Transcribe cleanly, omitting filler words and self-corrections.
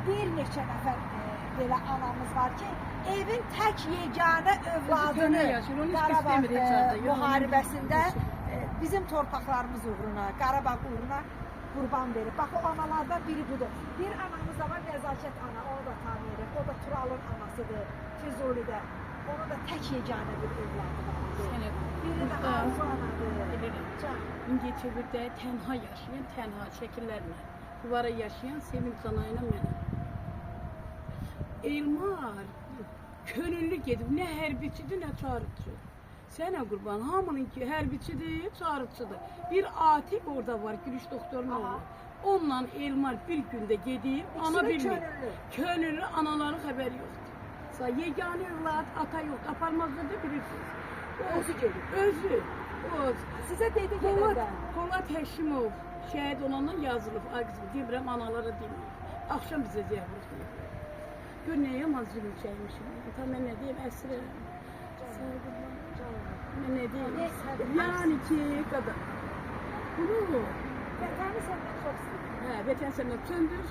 bir neçə nəfər belə anamız var ki, evin tək yeganə övladını Qarabağ müharibəsində bizim torpaqlarımız uğruna, Qarabağ uğruna qurban verib. Bax, o analardan biri budur. Bir anamız da var, Nəzakət ana, onu da tanıyırıq. O da Turalın anasıdır, Füzulidə. Onun da tək yeganə bir övladı var. Biri də Arzu anadır. Mingəçevirdə tənha yaşayan, tənha şəkillərlə, duvara yaşayan Sevinç Canayla mənəm. Elmar könüllü gedib, nə hərbiçidir, nə çağrıqçı. Sənə qurban, hamının ki, hərbiçidir, çağrıqçıdır. Bir Atik orada var, gülüş doktoruna var. Onunla Elmar bir gündə gedib, ana bilmir. Könüllü, anaların xəbəri yoxdur. Yeganə övlad, ata yoxdur, aparmazdır da bilirsiniz. Özü gedir. Özü. Sizə dedi gedəndə. Polat Həşimov şəhid olandan yazılıb. Ay qızım, demirəm, analara demir. Axşam bizə ziyarət edir. Gör nə yaman zülüm çəkmişim. Tam mən nə deyim, əsrəm. Mən nə deyim? Yəni ki, qədər. Bunu. Vətəni səndən çox istəyir. Hə, vətən səndən söndür.